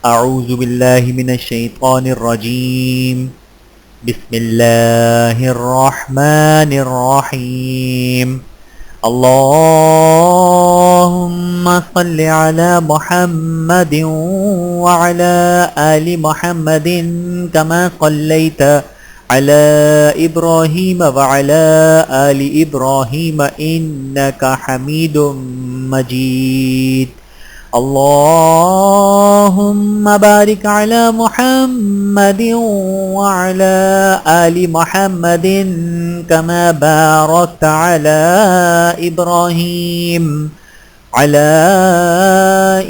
اعوذ باللہ من الشیطان الرجیم بسم اللہ الرحمن الرحیم اللہم صل علی محمد وعلى آل محمد كما صلیت على ابراہیم وعلى آل ابراہیم انک حمید مجید اللہم بارک علی محمد وعلى آل محمد كما بارکت علی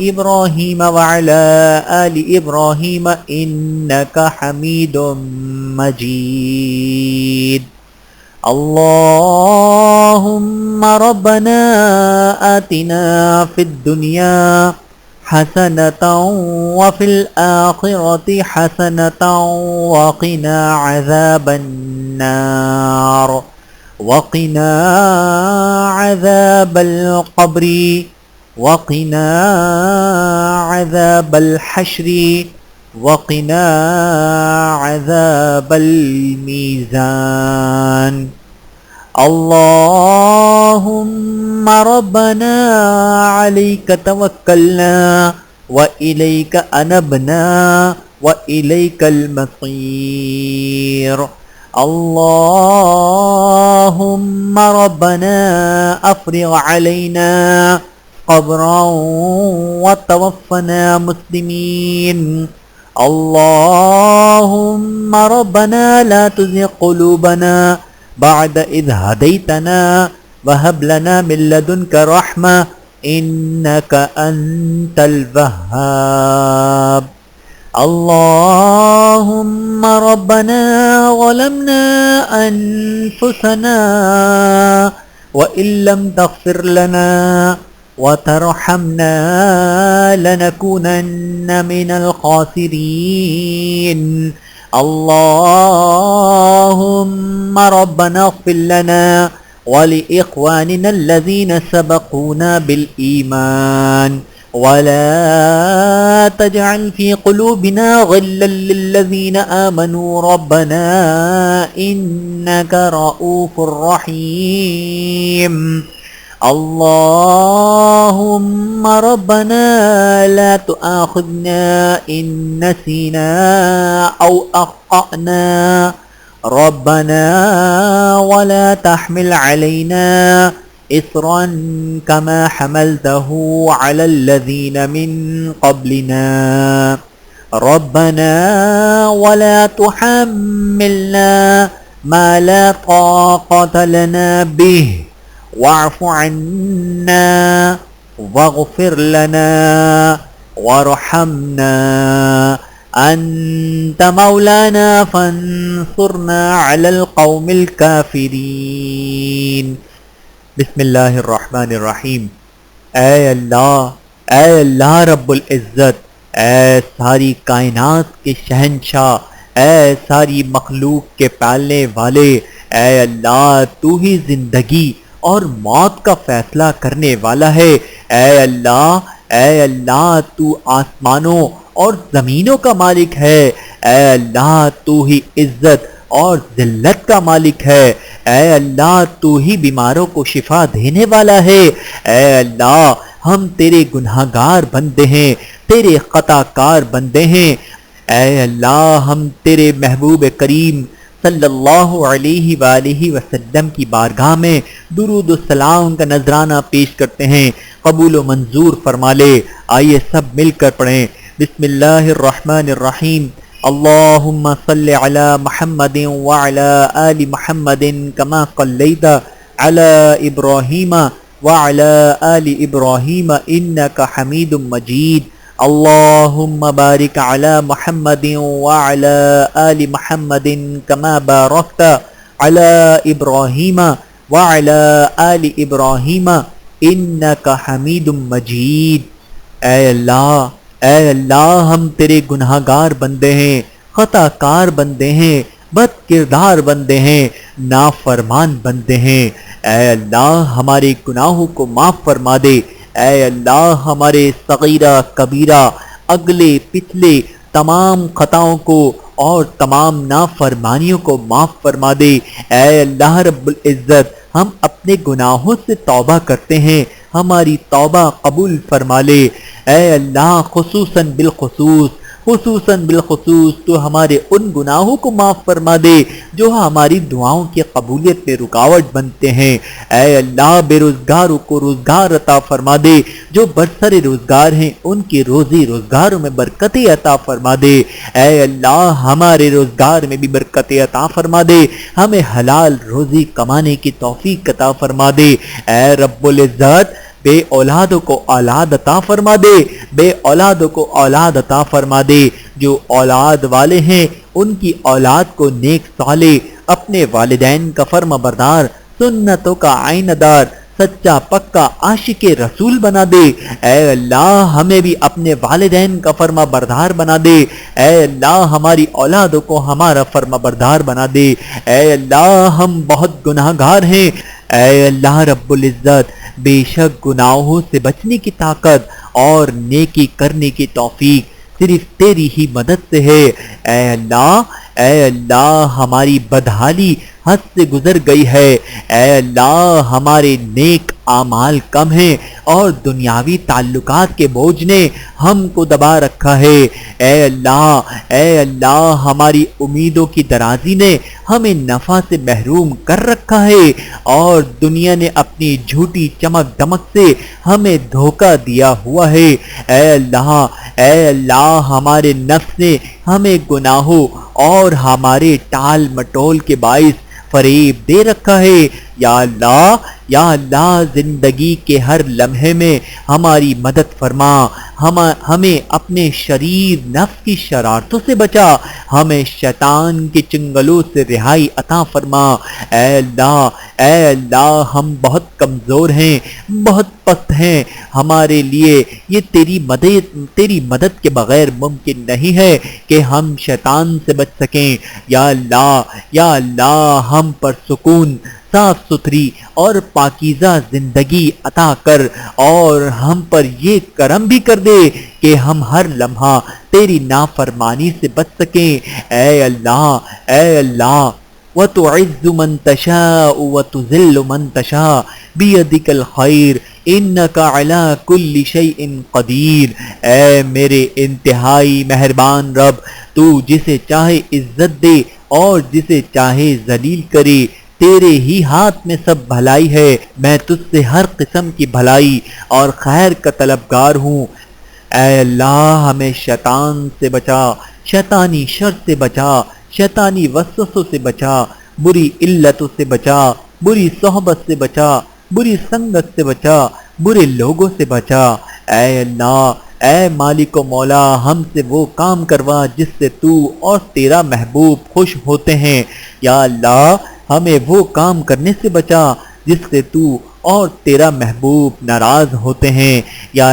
ابراہیم وعلى آل ابراہیم انک حمید مجید اللہم ربنا آتنا فی الدنیا حسنة وفي الآخرة حسنة وقنا عذاب النار وقنا عذاب القبر وقنا عذاب الحشر وقنا عذاب الميزان اللهم ربنا عليك توكلنا وإليك أنبنا وإليك المصير اللهم ربنا أفرغ علينا صبرا وتوفنا مسلمين اللهم ربنا لا تزغ قلوبنا بعد إذ هديتنا وهب لنا من لدنك رحمة إنك أنت الوهاب اللهم ربنا ظلمنا أنفسنا وإن لم تغفر لنا وترحمنا لنكونن من الخاسرين اللهم ربنا اغفر لنا ولإخواننا الذين سبقونا بالإيمان ولا تجعل في قلوبنا غلا للذين آمنوا ربنا إنك رؤوف رحيم اللهم ربنا لا تؤاخذنا إن نسينا أو أخطأنا ربنا ولا تحمل علينا إصرا كما حملته على الذين من قبلنا ربنا ولا تحملنا ما لا طاقة لنا به واعف عنا واغفر لنا وارحمنا أنت مولانا فانصرنا على القوم الكافرين بسم اللہ الرحمن الرحیم اے اللہ رب العزت، اے ساری کائنات کے شہنشاہ، اے ساری مخلوق کے پالنے والے، اے اللہ تو ہی زندگی اور موت کا فیصلہ کرنے والا ہے۔ اے اللہ تو آسمانوں اور زمینوں کا مالک ہے۔ اے اللہ تو ہی عزت اور ذلت کا مالک ہے۔ اے اللہ تو ہی بیماروں کو شفا دینے والا ہے۔ اے اللہ ہم تیرے گناہگار بندے ہیں، تیرے خطا کار بندے ہیں۔ اے اللہ ہم تیرے محبوب کریم صلی اللہ علیہ وآلہ وسلم کی بارگاہ میں درود و سلام کا نذرانہ پیش کرتے ہیں، قبول و منظور فرما لے۔ آئیے سب مل کر پڑھیں بسم اللہ الرحمن الرحیم اللہم صل علی محمد وعلی آل محمد کما صلیت علی ابراہیم وعلی آل ابراہیم انک حمید مجید اللہم بارک علی محمد وعلی آل محمد کما بارکت علی ابراہیم وعلی آل ابراہیم انک حمید مجید۔ اے اللہ ہم تیرے گناہگار بندے ہیں، خطا کار بندے ہیں، بد کردار بندے ہیں، نافرمان بندے ہیں۔ اے اللہ ہمارے گناہوں کو معاف فرما دے۔ اے اللہ ہمارے صغیرہ کبیرہ اگلے پچھلے تمام خطاؤں کو اور تمام نافرمانیوں کو معاف فرما دے۔ اے اللہ رب العزت، ہم اپنے گناہوں سے توبہ کرتے ہیں، ہماری توبہ قبول فرما لے۔ اے اللہ خصوصاً بالخصوص تو ہمارے ان گناہوں کو معاف فرما دے جو ہماری دعاؤں کی قبولیت میں رکاوٹ بنتے ہیں۔ اے اللہ بے روزگاروں کو روزگار عطا فرما دے، جو برسر روزگار ہیں ان کی روزی روزگاروں میں برکتیں عطا فرما دے۔ اے اللہ ہمارے روزگار میں بھی برکتیں عطا فرما دے، ہمیں حلال روزی کمانے کی توفیق عطا فرما دے۔ اے رب العزت، بے اولادوں کو اولاد عطا فرما دے، بے اولادوں کو اولاد عطا فرما دے۔ جو اولاد والے ہیں ان کی اولاد کو نیک صالح، اپنے والدین کا فرما بردار، سنتوں کا عین دار، سچا پکا عاشق رسول بنا دے۔ اے اللہ ہمیں بھی اپنے والدین کا فرما بردار بنا دے۔ اے اللہ ہماری اولادوں کو ہمارا فرما بردار بنا دے۔ اے اللہ ہم بہت گناہ گار ہیں۔ اے اللہ رب العزت، بے شک گناہوں سے بچنے کی طاقت اور نیکی کرنے کی توفیق صرف تیری ہی مدد سے ہے۔ اے اللہ ہماری بدحالی حد سے گزر گئی ہے۔ اے اللہ ہمارے نیک اعمال کم ہیں اور دنیاوی تعلقات کے بوجھ نے ہم کو دبا رکھا ہے۔ اے اللہ ہماری امیدوں کی درازی نے ہمیں نفع سے محروم کر رکھا ہے اور دنیا نے اپنی جھوٹی چمک دمک سے ہمیں دھوکہ دیا ہوا ہے۔ اے اللہ ہمارے نفس نے ہمیں گناہوں اور ہمارے ٹال مٹول کے باعث فریب دے رکھا ہے۔ یا اللہ زندگی کے ہر لمحے میں ہماری مدد فرما، ہمیں اپنے شریر نفس کی شرارتوں سے بچا، ہمیں شیطان کے چنگلوں سے رہائی عطا فرما۔ اے اللہ ہم بہت کمزور ہیں، بہت پست ہیں، ہمارے لیے یہ تیری مدد کے بغیر ممکن نہیں ہے کہ ہم شیطان سے بچ سکیں۔ یا اللہ ہم پر سکون، صاف ستھری اور پاکیزہ زندگی عطا کر اور ہم پر یہ کرم بھی کر دے کہ ہم ہر لمحہ تیری نافرمانی سے بچ سکیں۔ اے اللہ وَتُعِزُّ مَن تَشَاءُ وَتُذِلُّ مَن تَشَاءُ بِيَدِكَ الْخَيْرُ إِنَّكَ عَلَى كُلِّ شَيْءٍ قَدِيرٌ۔ اے میرے انتہائی مہربان رب، تو جسے چاہے عزت دے اور جسے چاہے ذلیل کرے، تیرے ہی ہاتھ میں سب بھلائی ہے۔ میں تجھ سے ہر قسم کی بھلائی اور خیر کا طلبگار ہوں۔ اے اللہ ہمیں شیطان سے بچا، شیطانی شر سے بچا، شیطانی وسوسوں سے بچا، بری علتوں سے بچا، بری صحبت سے بچا، بری سنگت سے بچا، برے لوگوں سے بچا۔ اے اللہ، اے مالک و مولا، ہم سے وہ کام کروا جس سے تو اور تیرا محبوب خوش ہوتے ہیں۔ یا اللہ ہمیں وہ کام کرنے سے بچا جس سے تو اور تیرا محبوب ناراض ہوتے ہیں۔ یا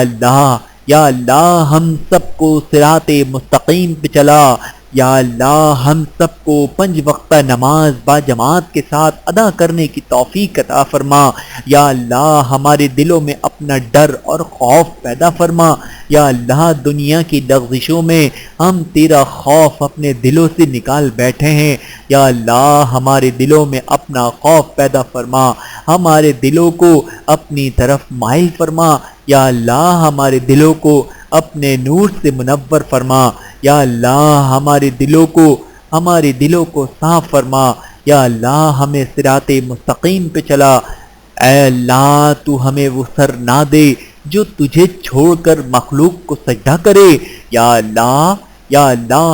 اللہ ہم سب کو صراط مستقیم پہ چلا۔ یا اللہ ہم سب کو 5 وقتہ نماز با جماعت کے ساتھ ادا کرنے کی توفیق عطا فرما۔ یا اللہ ہمارے دلوں میں اپنا ڈر اور خوف پیدا فرما۔ یا اللہ دنیا کی لغزشوں میں ہم تیرا خوف اپنے دلوں سے نکال بیٹھے ہیں۔ یا اللہ ہمارے دلوں میں اپنا خوف پیدا فرما، ہمارے دلوں کو اپنی طرف مائل فرما۔ یا اللہ ہمارے دلوں کو اپنے نور سے منور فرما۔ یا اللہ ہمارے دلوں کو صاف فرما۔ یا اللہ ہمیں صراط مستقیم پہ چلا۔ اے اللہ تو ہمیں وہ سر نہ دے جو تجھے چھوڑ کر مخلوق کو سجدہ کرے۔ یا اللہ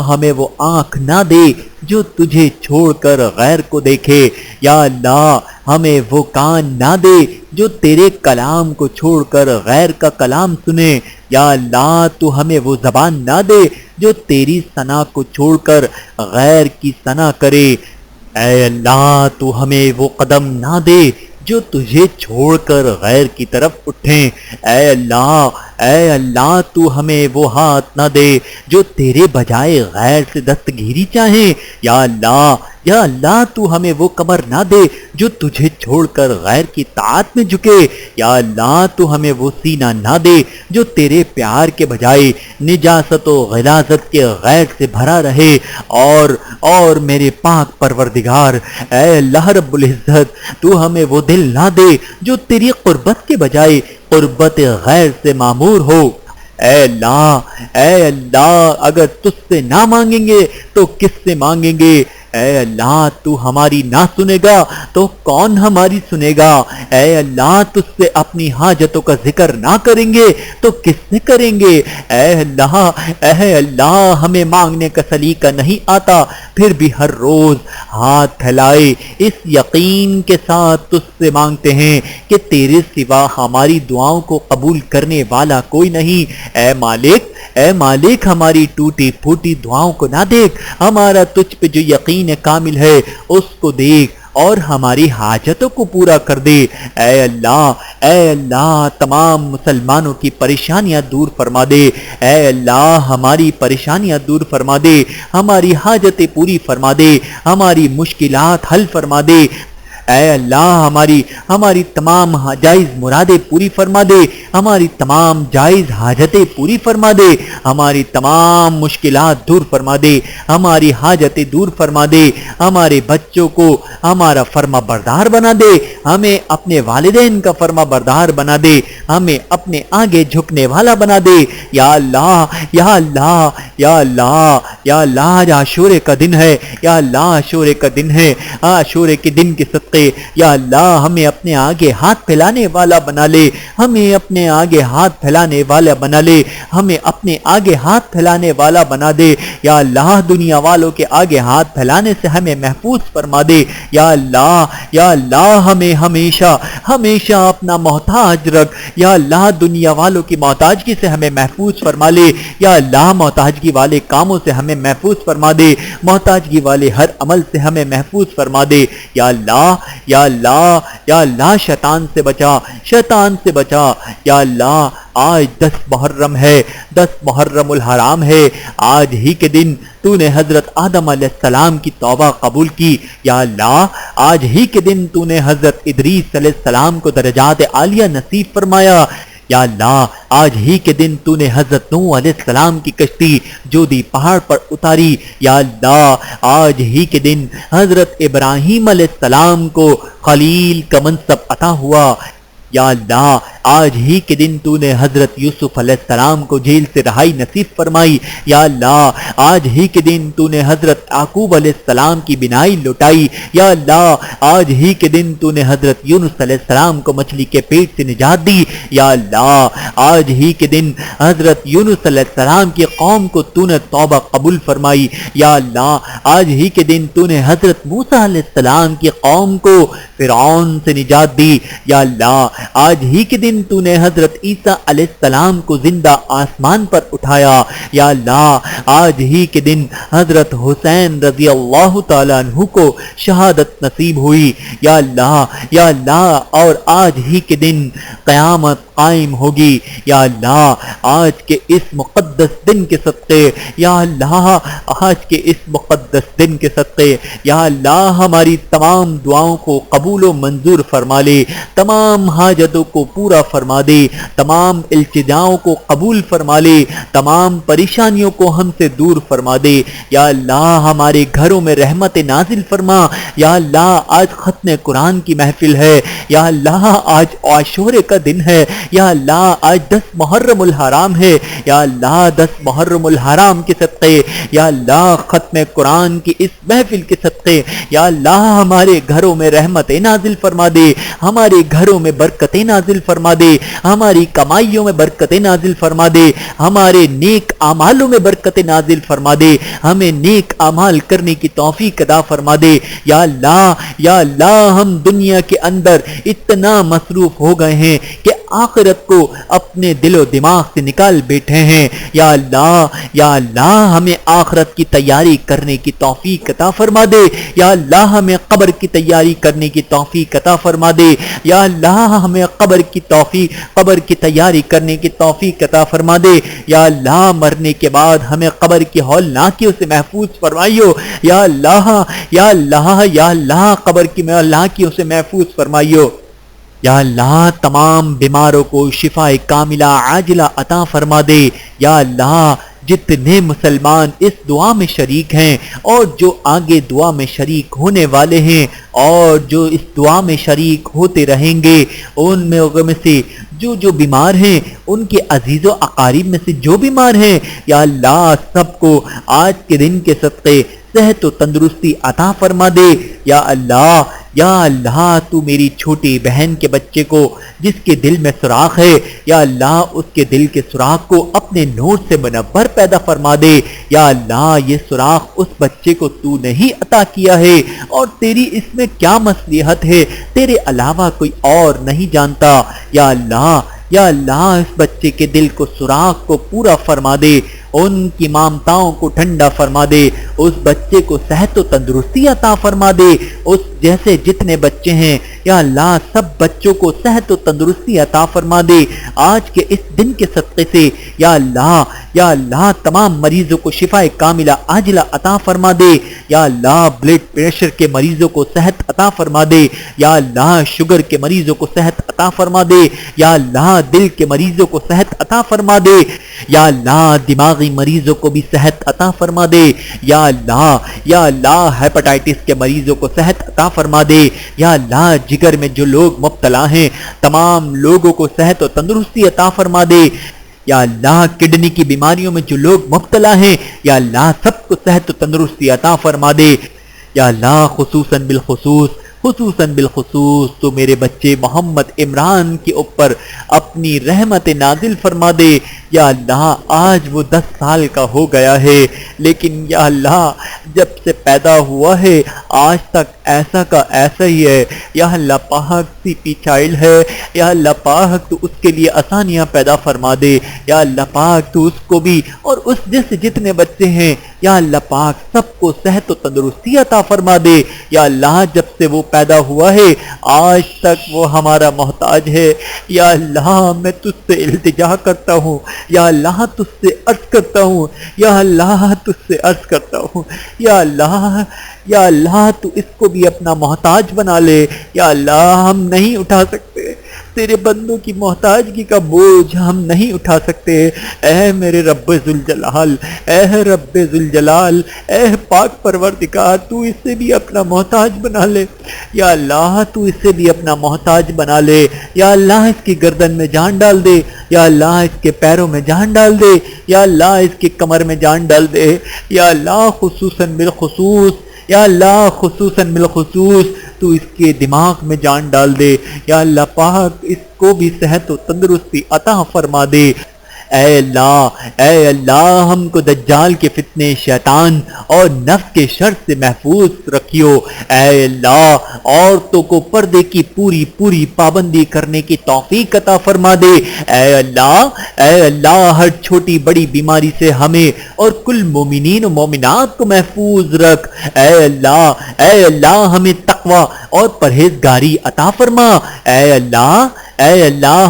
ہمیں وہ آنکھ نہ دے جو تجھے چھوڑ کر غیر کو دیکھے۔ یا اللہ ہمیں وہ کان نہ دے جو تیرے کلام کو چھوڑ کر غیر کا کلام سنے۔ یا اللہ تو ہمیں وہ زبان نہ دے جو تیری ثنا کو چھوڑ کر غیر کی ثنا کرے۔ اے اللہ تو ہمیں وہ قدم نہ دے جو تجھے چھوڑ کر غیر کی طرف اٹھیں۔ اے اللہ تو ہمیں وہ ہاتھ نہ دے جو تیرے بجائے غیر سے دستگیری چاہیں۔ یا یا اللہ تو ہمیں وہ قبر نہ دے جو تجھے چھوڑ کر غیر کی طاعت میں جھکے، یا اللہ تو ہمیں وہ سینہ نہ دے جو تیرے پیار کے بجائے نجاست و غلاظت کے غیر سے بھرا رہے، اور میرے پاک پروردگار اے اللہ رب العزت تو ہمیں وہ دل نہ دے جو تیری قربت کے بجائے قربت غیر سے معمور ہو۔ اے اللہ اگر تجھ سے نہ مانگیں گے تو کس سے مانگیں گے؟ اے اللہ تو ہماری نہ سنے گا تو کون ہماری سنے گا؟ اے اللہ تجھ سے اپنی حاجتوں کا ذکر نہ کریں گے تو کس سے کریں گے؟ اے اللہ ہمیں مانگنے کا سلیقہ نہیں آتا، پھر بھی ہر روز ہاتھ پھیلائے اس یقین کے ساتھ تجھ سے مانگتے ہیں کہ تیرے سوا ہماری دعاؤں کو قبول کرنے والا کوئی نہیں۔ اے مالک ہماری ٹوٹی پھوٹی دعاؤں کو نہ دیکھ، ہمارا تجھ پہ جو یقین کامل ہے اس کو دیکھ اور ہماری حاجتوں کو پورا کر دے۔ اے اللہ تمام مسلمانوں کی پریشانیاں دور فرما دے۔ اے اللہ ہماری پریشانیاں دور فرما دے، ہماری حاجتیں پوری فرما دے، ہماری مشکلات حل فرما دے۔ اے اللہ ہماری تمام جائز مرادیں پوری فرما دے، ہماری تمام جائز حاجتیں پوری فرما دے، ہماری تمام مشکلات دور فرما دے، ہماری حاجتیں دور فرما دے، ہمارے بچوں کو ہمارا فرما بردار بنا دے، ہمیں اپنے والدین کا فرما بردار بنا دے، ہمیں اپنے آگے جھکنے والا بنا دے۔ یا اللہ آج عاشورے کا دن ہے، یا اللہ عاشورے کا دن ہے، عاشورے کے دن کے صدقے یا اللہ ہمیں اپنے آگے ہاتھ پھیلانے والا بنا لے، ہمیں اپنے آگے ہاتھ پھیلانے والا بنا لے، ہمیں اپنے آگے ہاتھ پھیلانے والا بنا دے۔ یا اللہ دنیا والوں کے آگے ہاتھ پھیلانے سے ہمیں محفوظ فرما دے۔ یا اللہ ہمیں ہمیشہ اپنا محتاج رکھ۔ یا اللہ دنیا والوں کی محتاجگی سے ہمیں محفوظ فرما لے۔ یا اللہ محتاجگی والے کاموں سے ہمیں محفوظ فرما دے، محتاجگی والے ہر عمل سے ہمیں محفوظ فرما دے۔ یا اللہ شیطان سے بچا۔ یا اللہ آج 10 محرم ہے، 10 محرم الحرام ہے، آج ہی کے دن تو نے حضرت آدم علیہ السلام کی توبہ قبول کی۔ یا اللہ آج ہی کے دن تو نے حضرت ادریس علیہ السلام کو درجات عالیہ نصیب فرمایا۔ یا اللہ آج ہی کے دن تو نے حضرت نوح علیہ السلام کی کشتی جودی پہاڑ پر اتاری۔ یا اللہ آج ہی کے دن حضرت ابراہیم علیہ السلام کو خلیل کا منصب عطا ہوا۔ یا اللہ آج ہی کے دن تو نے حضرت یوسف علیہ السلام کو جیل سے رہائی نصیب فرمائی۔ یا اللہ آج ہی کے دن تو نے حضرت یعقوب علیہ السلام کی بینائی لوٹائی۔ یا اللہ آج ہی کے دن تو نے حضرت یونس علیہ السلام کو مچھلی کے پیٹ سے نجات دی۔ یا اللہ آج ہی کے دن حضرت یونس علیہ السلام کی قوم کو تو نے توبہ قبول فرمائی۔ یا اللہ آج ہی کے دن تو نے حضرت موسیٰ علیہ السلام کی قوم کو فرعون سے نجات دی۔ یا اللہ آج ہی کے دن تو نے حضرت عیسیٰ علیہ السلام کو زندہ آسمان پر اٹھایا۔ یا اللہ آج ہی کے دن حضرت حسین رضی اللہ تعالیٰ عنہ کو شہادت نصیب ہوئی۔ یا اللہ اور آج ہی کے دن قیامت قائم ہوگی۔ یا اللہ آج کے اس مقدس دن کے صدقے، یا اللہ آج کے اس مقدس دن کے صدقے، یا اللہ ہماری تمام دعاؤں کو قبول و منظور فرما لے، تمام حاجتوں کو پورا فرما دے، تمام التجاؤں کو قبول فرما لے، تمام پریشانیوں کو ہم سے دور فرما دے۔ یا اللہ ہمارے گھروں میں رحمت نازل فرما۔ یا اللہ آج ختم قرآن کی محفل ہے۔ یا اللہ آج عاشورے کا دن ہے۔ یا اللہ آج 10 محرم الحرام ہے۔ یا اللہ 10 محرم الحرام کے صدقے، یا اللہ ختم قرآن کی اس محفل کے صدقے، یا اللہ ہمارے گھروں میں رحمت نازل فرما دے، ہمارے گھروں میں برکتیں نازل فرما دے، ہماری کمائیوں میں برکتیں نازل فرما دے، ہمارے نیک اعمالوں میں برکتیں نازل فرما دے، ہمیں نیک اعمال کرنے کی توفیق عطا فرما دے۔ یا اللہ ہم دنیا کے اندر اتنا مصروف ہو گئے ہیں کہ آخری آخرت کو اپنے دل و دماغ سے نکال بیٹھے ہیں۔ یا اللہ ہمیں آخرت کی تیاری کرنے کی توفیق عطا فرما دے۔ یا اللہ ہمیں قبر کی تیاری کرنے کی توفیق عطا فرما دے۔ یا اللہ ہمیں قبر کی تیاری کرنے کی توفیق عطا فرما دے۔ یا اللہ مرنے کے بعد ہمیں قبر کی ہولناکیوں سے محفوظ فرمائیو۔ یا اللہ قبر کی ہولناکیوں سے محفوظ فرمائیو۔ یا اللہ تمام بیماروں کو شفا کاملہ عاجلہ عطا فرما دے۔ یا اللہ جتنے مسلمان اس دعا میں شریک ہیں اور جو آگے دعا میں شریک ہونے والے ہیں اور جو اس دعا میں شریک ہوتے رہیں گے، ان میں سے جو بیمار ہیں، ان کے عزیز و اقارب میں سے جو بیمار ہیں، یا اللہ سب کو آج کے دن کے صدقے صحت و تندرستی عطا فرما دے۔ یا اللہ تو میری چھوٹی بہن کے بچے کو جس کے دل میں سوراخ ہے، یا اللہ اس کے دل کے سوراخ کو اپنے نور سے منور پیدا فرما دے۔ یا اللہ یہ سوراخ اس بچے کو تو نہیں عطا کیا ہے اور تیری اس میں کیا مصلحت ہے، تیرے علاوہ کوئی اور نہیں جانتا۔ یا اللہ اس بچے کے دل کو سوراخ کو پورا فرما دے، ان کی مامتاؤں کو ٹھنڈا فرما دے، اس بچے کو صحت و تندرستی عطا فرما دے۔ اس جیسے جتنے بچے ہیں یا اللہ سب بچوں کو صحت و تندرستی عطا فرما دے۔ آج کے اس دن کے صدقے سے یا اللہ تمام مریضوں کو شفا کاملہ عاجلہ عطا فرما دے۔ یا اللہ بلڈ پریشر کے مریضوں کو صحت عطا فرما دے۔ یا اللہ شوگر کے مریضوں کو صحت عطا فرما دے۔ یا اللہ دل کے مریضوں کو صحت عطا فرما دے۔ یا اللہ دماغی مریضوں کو بھی صحت عطا فرما دے۔ یا اللہ ہیپاٹائٹس کے مریضوں کو صحت عطا فرما دے۔ یا اللہ جگر میں جو لوگ مبتلا ہیں تمام لوگوں کو صحت و تندرستی عطا فرما دے۔ یا اللہ کڈنی کی بیماریوں میں جو لوگ مبتلا ہیں یا اللہ سب کو صحت و تندرستی عطا فرما دے۔ یا اللہ خصوصاً بالخصوص تو میرے بچے محمد عمران کے اوپر اپنی رحمت نازل فرما دے۔ یا اللہ آج وہ 10 سال کا ہو گیا ہے، لیکن یا اللہ جب سے پیدا ہوا ہے آج تک ایسا کا ایسا ہی ہے۔ یا اللہ پاک سی پی چائلڈ ہے، یا اللہ پاک تو اس کے لیے آسانیاں پیدا فرما دے۔ یا اللہ پاک تو اس کو بھی اور اس جیسے جتنے بچے ہیں یا اللہ پاک سب کو صحت و تندرستی عطا فرما دے۔ یا اللہ جب سے وہ پیدا ہوا ہے آج تک وہ ہمارا محتاج ہے۔ یا اللہ میں تجھ سے التجا کرتا ہوں، یا اللہ تجھ سے عرض کرتا ہوں، یا اللہ تجھ سے عرض کرتا ہوں، یا اللہ تو اس کو بھی اپنا محتاج بنا لے۔ یا اللہ ہم نہیں اٹھا سکتے، تیرے بندوں کی محتاجگی کا بوجھ ہم نہیں اٹھا سکتے۔ اے میرے رب ذوالجلال، اے پاک پروردگار تو اس سے بھی اپنا محتاج بنا لے۔ یا اللہ تو اس سے بھی اپنا محتاج بنا لے۔ یا اللہ اس کی گردن میں جان ڈال دے، یا اللہ اس کے پیروں میں جان ڈال دے، یا اللہ اس کی کمر میں جان ڈال دے۔ یا اللہ خصوصاً بالخصوص تو اس کے دماغ میں جان ڈال دے۔ یا اللہ پاک اس کو بھی صحت و تندرستی عطا فرما دے۔ اے اللہ ہم کو دجال کے فتنے، شیطان اور نفس کے شر سے محفوظ رکھیو۔ اے اللہ عورتوں کو پردے کی پوری پابندی کرنے کی توفیق عطا فرما دے۔ اے اللہ ہر چھوٹی بڑی بیماری سے ہمیں اور کل مومنین و مومنات کو محفوظ رکھ۔ اے اللہ ہمیں تقوی اور پرہیزگاری عطا فرما۔ اے اللہ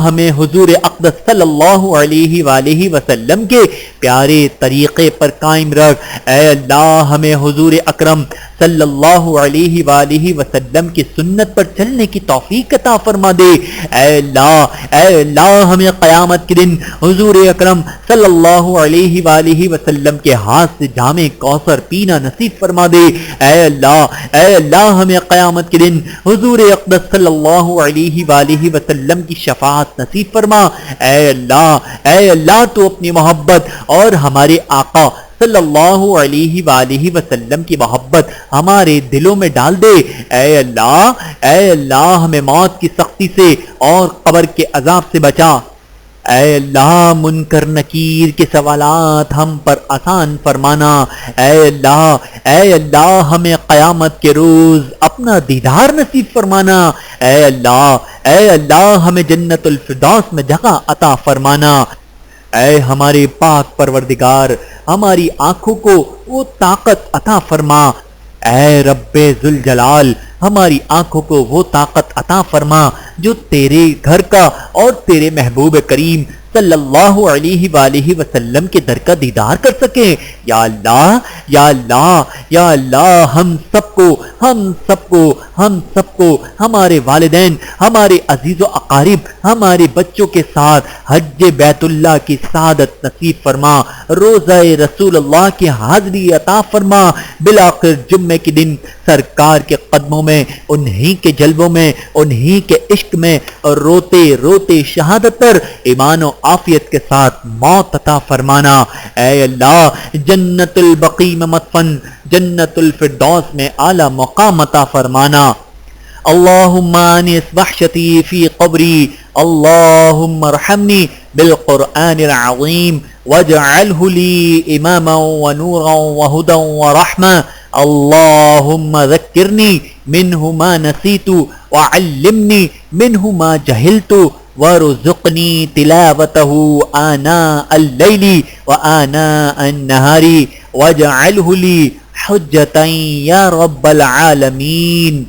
ہمیں حضور اقدس صلی اللہ علیہ وآلہ وسلم کے پیارے طریقے پر قائم رکھ۔ اے اللہ ہمیں حضور اکرم صلی اللہ علیہ وآلہ وسلم کی سنت پر چلنے کی توفیق عطا فرما دے۔ اے اللہ ہمیں قیامت کے دن حضور اکرم صلی اللہ علیہ وآلہ وسلم کے ہاتھ سے جام کوثر پینا نصیب فرما دے۔ اے اللہ ہمیں قیامت کے دن حضور اقدس صلی اللہ علیہ وآلہ وسلم کی شفاعت نصیب فرما۔ اے اللہ تو اپنی محبت اور ہمارے آقا صلی اللہ علیہ وآلہ وسلم کی محبت ہمارے دلوں میں ڈال دے۔ اے اللہ ہمیں موت کی سختی سے اور قبر کے عذاب سے بچا۔ اے اللہ منکر نکیر کے سوالات ہم پر آسان فرمانا۔ اے اللہ ہمیں قیامت کے روز اپنا دیدار نصیب فرمانا۔ اے اے اللہ ہمیں جنت الفردوس میں جگہ عطا فرمانا۔ اے ہمارے پاک پروردگار ہماری آنکھوں کو وہ طاقت عطا فرما۔ اے رب ذوالجلال ہماری آنکھوں کو وہ طاقت عطا فرما جو تیرے گھر کا اور تیرے محبوب کریم صلی اللہ علیہ وآلہ وسلم کے در کا دیدار کر سکے۔ یا اللہ یا اللہ یا اللہ ہم سب کو ہمارے والدین، ہمارے عزیز و اقارب، ہمارے بچوں کے ساتھ حج بیت اللہ کی سعادت نصیب فرما، روزہ رسول اللہ کی حاضری عطا فرما، بالآخر جمعے کے دن سرکار کے قدموں میں، انہی کے جلووں میں، انہی کے عشق میں روتے روتے شہادت پر ایمان و عافیت کے ساتھ موت عطا فرمانا۔ اے اللہ جنت البقیع میں مدفن، جنت الفردوس میں اعلی مقام عطا فرمانا۔ اللہم آنس وحشتی فی قبری، اللہم ارحمنی بالقرآن العظیم واجعلہ لی اماما ونورا وہدا ورحمہ، اللہم ذکرنی منہ ما نسیت وعلمنی منہ ما جہلت وارزقنی تلاوتہ آناء اللیل وآناء النہار واجعلہ لی حجتا یا رب العالمین۔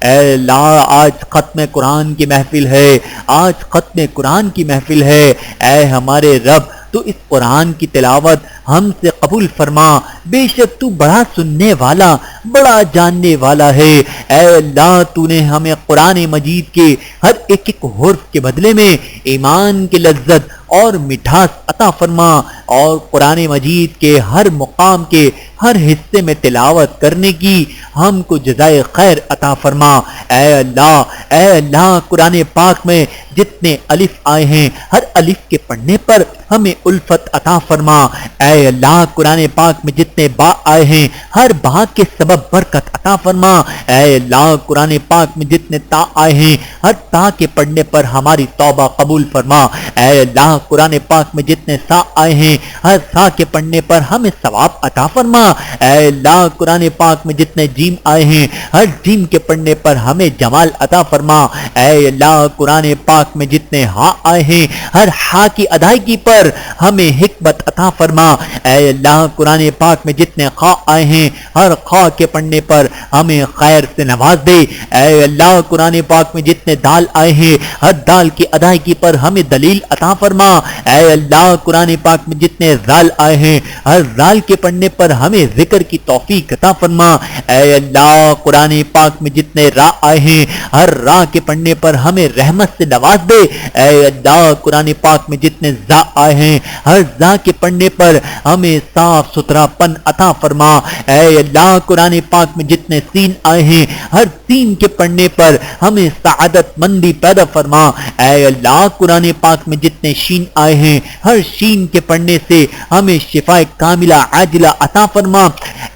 اے اللہ آج ختم قرآن کی محفل ہے، آج ختم قرآن کی محفل ہے۔ اے ہمارے رب تو اس قرآن کی تلاوت ہم سے قبول فرما، بے شک تو بڑا سننے والا، بڑا جاننے والا ہے۔ اے اللہ تو نے ہمیں قرآن مجید کے ہر ایک حرف کے بدلے میں ایمان کی لذت اور مٹھاس عطا فرما، اور قرآن مجید کے ہر مقام کے ہر حصے میں تلاوت کرنے کی ہم کو جزائے خیر عطا فرما۔ اے اللہ قرآن پاک میں جتنے الف آئے ہیں ہر الف کے پڑھنے پر ہمیں الفت عطا فرما۔ اے اللہ قرآن پاک میں جتنے با آئے ہیں ہر با کے سبب برکت عطا فرما۔ اے اللہ قرآن پاک میں جتنے تا آئے ہیں ہر تا کے پڑھنے پر ہماری توبہ قبول فرما۔ اے اللہ قرآن پاک میں جتنے سا آئے ہیں ہر سا کے پڑھنے پر ہمیں ثواب عطا فرما۔ اے اللہ قرآن پاک میں جتنے جیم آئے ہیں ہر جیم کے پڑھنے پر ہمیں جمال عطا فرما۔ اے اللہ قرآن پاک میں جتنے ہا آئے ہیں ہر ہا کی ادائیگی پر ہمیں حکمت عطا فرما۔ اے اللہ قرآن پاک میں جتنے خا آئے ہیں ہر خا کے پڑھنے پر ہمیں خیر سے نواز دے۔ اے اللہ قرآن پاک میں جتنے دال آئے ہیں ہر دال کی ادائیگی پر ہمیں دلیل عطا فرما۔ اے اللہ قرآن پاک میں جتنے زال آئے ہیں ہر زال کے پڑھنے پر ہمیں ذکر کی توفیق عطا فرما۔ اے اللہ قرآن پاک میں جتنے را آئے ہیں ہر را کے پڑھنے پر ہمیں رحمت سے نواز دے۔ اے اللہ قرآن پاک میں جتنے زا آئے ہیں ہر زا کے پڑھنے پر ہمیں صاف ستھرا پن عطا فرما۔ اے اللہ قرآن پاک میں جتنے سین آئے ہیں ہر سین کے پڑھنے پر ہمیں سعادت مندی پیدا فرما۔ اے اللہ قرآن پاک میں جتنے شین آئے ہیں ہر شین کے پڑھنے سے ہمیں شفاء کاملہ عاجلہ عطا فرما۔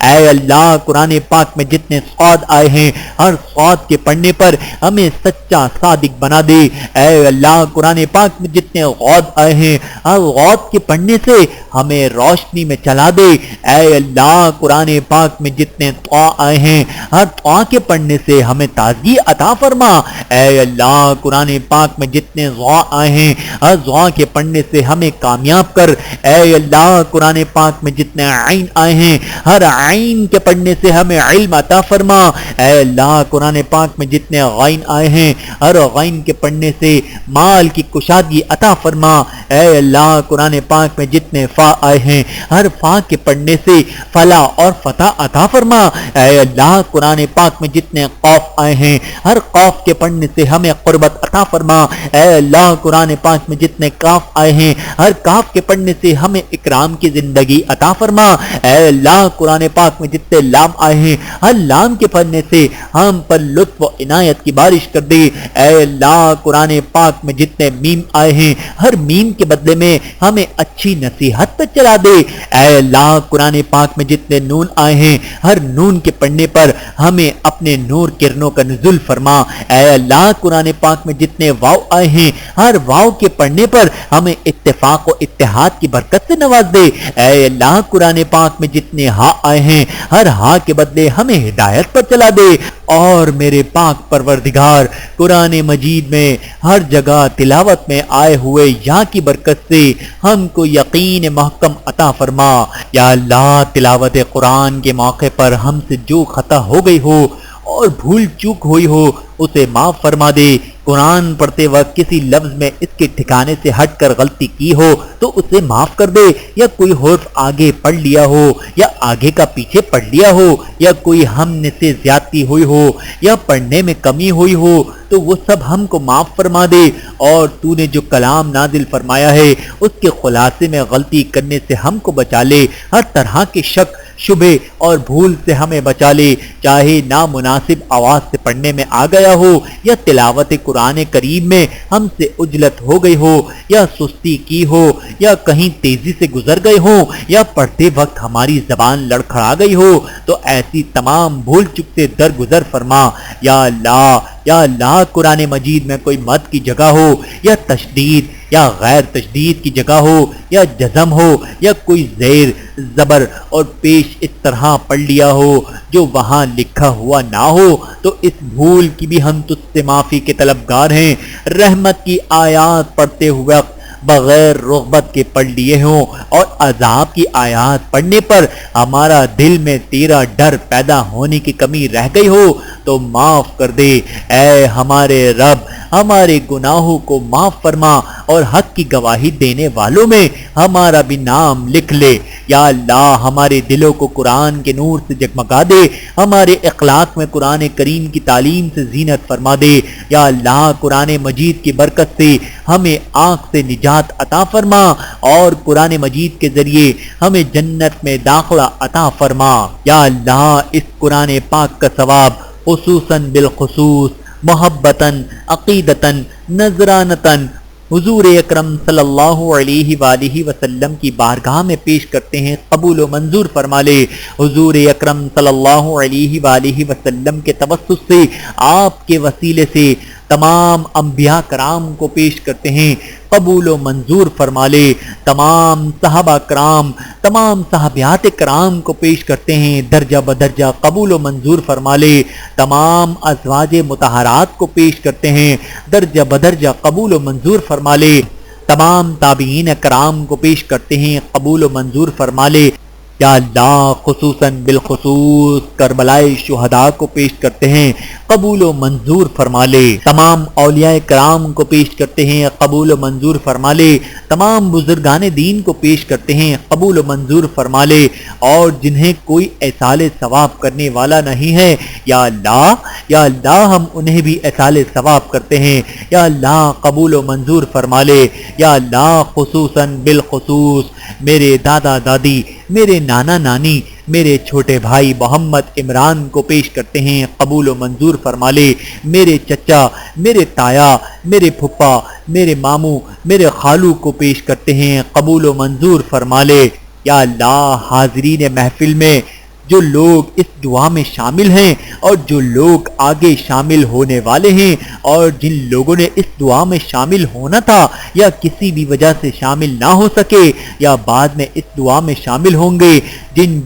اے اللہ قرآن پاک میں جتنے صاد آئے ہیں ہر صاد کے پڑھنے پر ہمیں سچا صادق بنا دے۔ اے اللہ قرآن پاک میں جتنے غود آئے ہیں ہر غود کے پڑھنے سے ہمیں روشنی میں چلا دے۔ اے اللہ قرآن پاک میں جتنے طا آئے ہیں ہر طا کے پڑھنے سے ہمیں تازگی عطا فرما۔ اے اللہ قرآن پاک میں جتنے ضا آئے ہیں ہر ضا کے پڑھنے سے ہمیں کامیاب کر۔ اے اللہ قرآن پاک میں جتنے عین آئے ہیں ہر عین کے پڑھنے سے ہمیں علم عطا فرما۔ اے اللہ قرآن پاک میں جتنے غین آئے ہیں ہر غین کے پڑھنے سے مال کی کشادگی عطا فرما۔ اے اللہ قرآن پاک میں جتنے فا آئے ہیں ہر فا کے پڑھنے سے فلاح اور فتح عطا فرما۔ اے اللہ قرآن پاک میں جتنے قاف آئے ہیں ہر قاف کے پڑھنے سے ہمیں قربت عطا فرما۔ اے اللہ قرآن پاک میں جتنے کاف آئے ہیں ہر کاف کے پڑھنے سے ہمیں اکرام کی زندگی عطا فرما۔ اے اللہ قرآن پاک میں جتنے لام آئے ہیں ہر لام کے پڑھنے سے ہم پر لطف و عنایت کی بارش کر دے۔ اے اللہ قرآن پاک میں جتنے میم آئے ہیں ہر میم کے بدلے میں ہمیں اچھی نصیحت پر چلا دے۔ دے۔ اے اللہ قرآن پاک میں جتنے نون آئے ہیں ہر نون کے پڑھنے پر ہمیں اپنے نور کرنوں کا نزول فرما۔ اے اللہ قرآن پاک میں جتنے واو آئے ہیں ہر واو کے پڑھنے پر ہمیں اتفاق و اتحاد کی برکت سے نواز دے۔ اے اللہ قرآن پاک میں جتنے ہاں آئے ہیں ہر ہاں کے بدلے ہمیں ہدایت پر چلا دے۔ اور میرے پاک پروردگار قرآن مجید میں ہر جگہ تلاوت میں آئے ہوئے یا کی برکت سے ہم کو یقین محکم عطا فرما۔ یا اللہ تلاوت قرآن کے موقع پر ہم سے جو خطا ہو گئی ہو اور بھول چوک ہوئی ہو اسے معاف فرما دے۔ قرآن پڑھتے وقت کسی لفظ میں اس کے ٹھکانے سے ہٹ کر غلطی کی ہو تو اسے معاف کر دے، یا کوئی حرف آگے پڑھ لیا ہو یا آگے کا پیچھے پڑھ لیا ہو، یا کوئی ہم نے سے زیادتی ہوئی ہو یا پڑھنے میں کمی ہوئی ہو تو وہ سب ہم کو معاف فرما دے۔ اور تو نے جو کلام نازل فرمایا ہے اس کے خلاصے میں غلطی کرنے سے ہم کو بچا لے، ہر طرح کے شک شبہ اور بھول سے ہمیں بچا لے، چاہے نامناسب آواز سے پڑھنے میں آ گیا ہو یا تلاوت قرآن کریم میں ہم سے عجلت ہو گئی ہو یا سستی کی ہو یا کہیں تیزی سے گزر گئے ہوں یا پڑھتے وقت ہماری زبان لڑکھڑا گئی ہو تو ایسی تمام بھول چک سے درگزر فرما۔ یا اللہ قرآن مجید میں کوئی مد کی جگہ ہو یا تشدید یا غیر تشدید کی جگہ ہو یا جزم ہو یا کوئی زیر زبر اور پیش اس طرح پڑھ لیا ہو جو وہاں لکھا ہوا نہ ہو تو اس بھول کی بھی ہم تجھ سے معافی کے طلبگار ہیں۔ رحمت کی آیات پڑھتے ہوئے بغیر رغبت کے پڑھ لیے ہوں اور عذاب کی آیات پڑھنے پر ہمارا دل میں تیرا ڈر پیدا ہونے کی کمی رہ گئی ہو تو معاف کر دے۔ اے ہمارے رب ہمارے گناہوں کو معاف فرما اور حق کی گواہی دینے والوں میں ہمارا بھی نام لکھ لے۔ یا اللہ ہمارے دلوں کو قرآن کے نور سے جگمگا دے، ہمارے اخلاق میں قرآن کریم کی تعلیم سے زینت فرما دے۔ یا اللہ قرآن مجید کی برکت سے ہمیں آنکھ سے نجات عطا فرما اور قرآن مجید کے ذریعے ہمیں جنت میں داخلہ عطا فرما۔ یا اللہ اس قرآن پاک کا ثواب خصوصاً بالخصوص محبتاً عقیدتاً نذرانتاً حضور اکرم صلی اللہ علیہ وآلہ وسلم کی بارگاہ میں پیش کرتے ہیں، قبول و منظور فرما لے۔ حضور اکرم صلی اللہ علیہ وآلہ وسلم کے توسط سے آپ کے وسیلے سے تمام انبیاء کرام کو پیش کرتے ہیں، قبول و منظور فرما لے۔ تمام صحابہ کرام تمام صحابیات کرام کو پیش کرتے ہیں، درجہ بدرجہ قبول و منظور فرما لے۔ تمام ازواج مطہرات کو پیش کرتے ہیں، درجہ بدرجہ قبول و منظور فرما لے۔ تمام تابعین کرام کو پیش کرتے ہیں، قبول و منظور فرما لے۔ یا اللہ خصوصاً بالخصوص کربلائے شہداء کو پیش کرتے ہیں، قبول و منظور فرما لے۔ تمام اولیاء کرام کو پیش کرتے ہیں، قبول و منظور فرما لے۔ تمام بزرگان دین کو پیش کرتے ہیں، قبول و منظور فرما لے۔ اور جنہیں کوئی ایصال ثواب کرنے والا نہیں ہے یا اللہ ہم انہیں بھی ایصال ثواب کرتے ہیں۔ یا اللہ قبول و منظور فرما لے۔ یا اللہ خصوصاً بالخصوص میرے دادا دادی، میرے نانا نانی، میرے چھوٹے بھائی محمد عمران کو پیش کرتے ہیں، قبول و منظور فرما لے۔ میرے چچا، میرے تایا، میرے پھپھا، میرے ماموں، میرے خالو کو پیش کرتے ہیں، قبول و منظور فرما لے۔ یا اللہ حاضرین محفل میں جو لوگ اس دعا میں شامل ہیں اور جو لوگ آگے شامل ہونے والے ہیں اور جن لوگوں نے اس دعا میں شامل ہونا تھا یا کسی بھی وجہ سے شامل نہ ہو سکے یا بعد میں اس دعا میں شامل ہوں گے،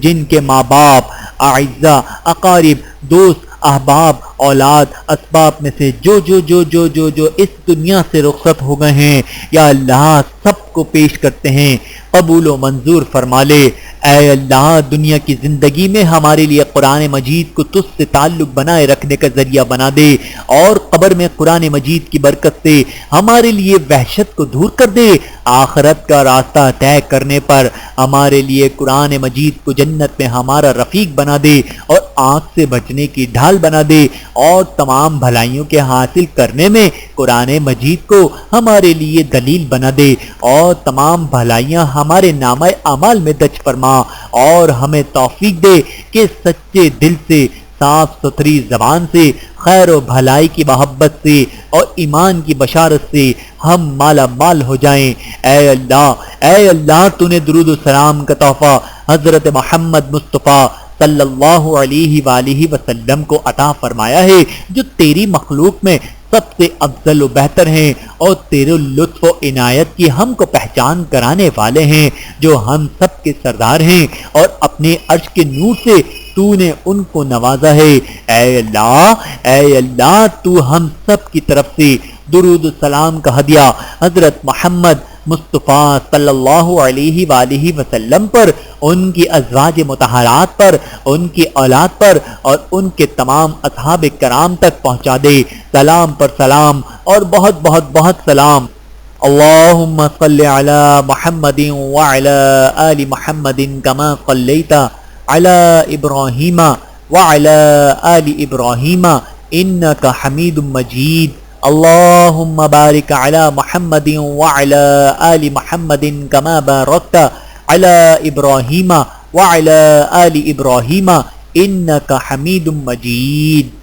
جن کے ماں باپ، اعزاء، اقارب، دوست، احباب، اولاد، اسباب میں سے جو اس دنیا سے رخصت ہو گئے ہیں، یا اللہ سب کو پیش کرتے ہیں، قبول و منظور فرما لے۔ اے اللہ دنیا کی زندگی میں ہمارے لیے قرآن مجید کو تجھ سے تعلق بنائے رکھنے کا ذریعہ بنا دے اور قبر میں قرآن مجید کی برکت سے ہمارے لیے وحشت کو دور کر دے۔ آخرت کا راستہ طے کرنے پر ہمارے لیے قرآن مجید کو جنت میں ہمارا رفیق بنا دے اور آنکھ سے بچنے کی ڈھال بنا دے اور تمام بھلائیوں کے حاصل کرنے میں قرآن مجید کو ہمارے لیے دلیل بنا دے اور تمام بھلائیاں ہمارے نامہ اعمال میں درج فرما اور ہمیں توفیق دے کہ سچے دل سے صاف ستھری زبان سے، خیر و بھلائی کی محبت سے اور ایمان کی بشارت سے ہم مالا مال ہو جائیں۔ اے اللہ تو نے درود و سلام کا تحفہ حضرت محمد مصطفیٰ صلی اللہ علیہ وآلہ وسلم کو عطا فرمایا ہے، جو تیری مخلوق میں سب سے افضل و بہتر ہیں اور تیرے لطف و عنایت کی ہم کو پہچان کرانے والے ہیں، جو ہم سب کے سردار ہیں، اور اپنے عرش کے نور سے تو نے ان کو نوازا ہے۔ اے اللہ تو ہم سب کی طرف سے درود و سلام کا ہدیہ حضرت محمد مصطفیٰ صلی اللہ علیہ وآلہ وسلم پر، ان کی ازواج مطہرات پر، ان کی اولاد پر اور ان کے تمام اصحاب کرام تک پہنچا دے۔ سلام پر سلام اور بہت بہت بہت سلام۔ اللہم صلی علی محمد وعلی آل محمد کما صلیت علی ابراہیم وعلی آل ابراہیم انک حمید مجید۔ اللہم بارک علی محمد وعلی آل محمد کما بارکت علی ابراہیم وعلی آل ابراہیم انک حمید مجید۔